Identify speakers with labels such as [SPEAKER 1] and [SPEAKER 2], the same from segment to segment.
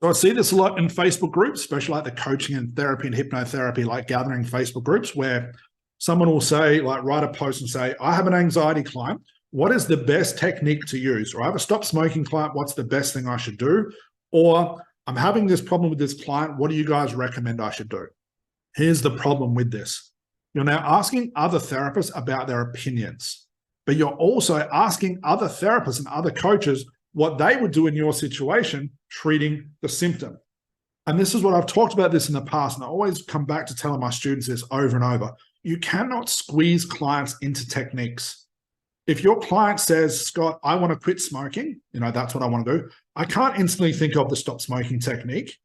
[SPEAKER 1] So I see this a lot in Facebook groups, especially like the coaching and therapy and hypnotherapy, like gathering Facebook groups, where someone will say, like, write a post and say, I have an anxiety client. What is the best technique to use? Or I have a stop smoking client. What's the best thing I should do? Or I'm having this problem with this client. What do you guys recommend I should do? Here's the problem with this. You're now asking other therapists about their opinions, but you're also asking other therapists and other coaches what they would do in your situation, treating the symptom. And this is what I've talked about this in the past, and I always come back to telling my students this over and over. You cannot squeeze clients into techniques. If your client says, Scott, I want to quit smoking, that's what I want to do, I can't instantly think of the stop smoking technique.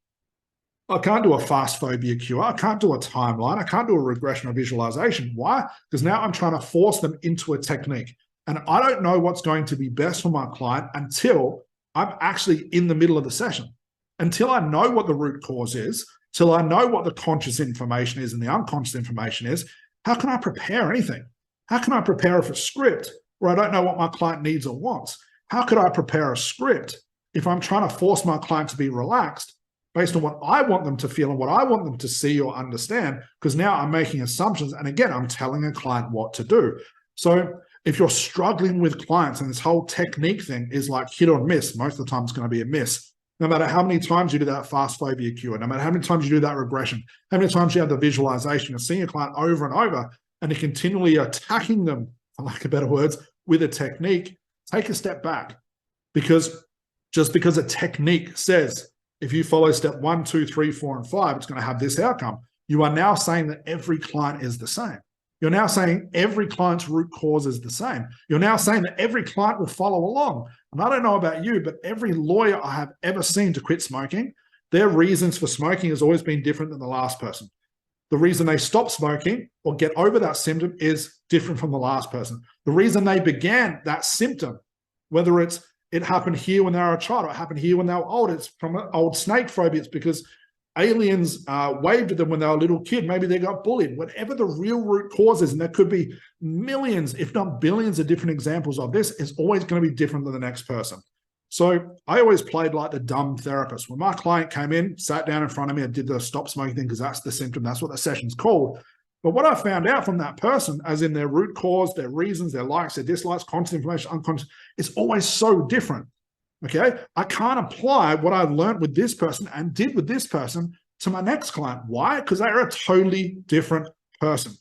[SPEAKER 1] I can't do a fast phobia cure. I can't do a timeline. I can't do a regression or visualization. Why? Because now I'm trying to force them into a technique. And I don't know what's going to be best for my client until I'm actually in the middle of the session. Until I know what the root cause is, till I know what the conscious information is and the unconscious information is, how can I prepare anything? How can I prepare for a script where I don't know what my client needs or wants? How could I prepare a script if I'm trying to force my client to be relaxed based on what I want them to feel and what I want them to see or understand? Because now I'm making assumptions. And again, I'm telling a client what to do. So if you're struggling with clients and this whole technique thing is like hit or miss, most of the time it's going to be a miss. No matter how many times you do that fast phobia cure, no matter how many times you do that regression, how many times you have the visualization, you're seeing a client over and over and you're continually attacking them, for lack of better words, with a technique, take a step back. Because just because a technique says, if you follow step 1, 2, 3, 4, and 5, it's going to have this outcome. You are now saying that every client is the same. You're now saying every client's root cause is the same. You're now saying that every client will follow along. And I don't know about you, but every lawyer I have ever seen to quit smoking, their reasons for smoking has always been different than the last person. The reason they stop smoking or get over that symptom is different from the last person. The reason they began that symptom, whether it happened here when they were a child or it happened here when they were old, it's from an old snake phobia, it's because aliens waved at them when they were a little kid. Maybe they got bullied. Whatever the real root cause is, and there could be millions, if not billions of different examples of this, is always going to be different than the next person. So I always played like the dumb therapist. When my client came in, sat down in front of me and did the stop smoking thing, because that's the symptom, that's what the session's called. But what I found out from that person, as in their root cause, their reasons, their likes, their dislikes, conscious information, unconscious, it's always so different. Okay, I can't apply what I learned with this person and did with this person to my next client. Why? Because they're a totally different person.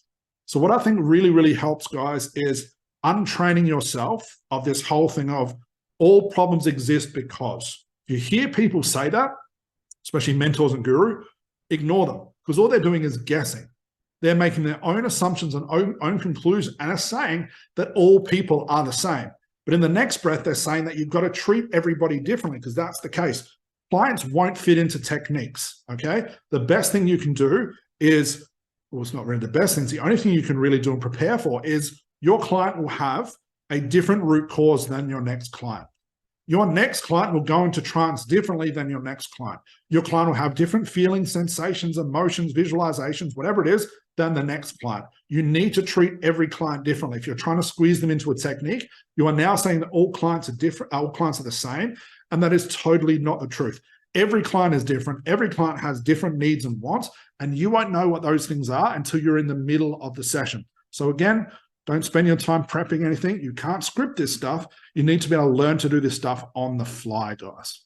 [SPEAKER 1] So what I think really, really helps, guys, is untraining yourself of this whole thing of all problems exist because. You hear people say that, especially mentors and guru, ignore them, because all they're doing is guessing. They're making their own assumptions and own conclusions and are saying that all people are the same. But in the next breath, they're saying that you've got to treat everybody differently, because that's the case. Clients won't fit into techniques, okay? The best thing you can do is, well, it's not really the best thing. It's the only thing you can really do and prepare for is your client will have a different root cause than your next client. Your next client will go into trance differently than your next client. Your client will have different feelings, sensations, emotions, visualizations, whatever it is, than the next client. You need to treat every client differently. If you're trying to squeeze them into a technique, you are now saying that all clients are different, all clients are the same, and that is totally not the truth. Every client is different. Every client has different needs and wants, and you won't know what those things are until you're in the middle of the session. So again, don't spend your time prepping anything. You can't script this stuff. You need to be able to learn to do this stuff on the fly, guys.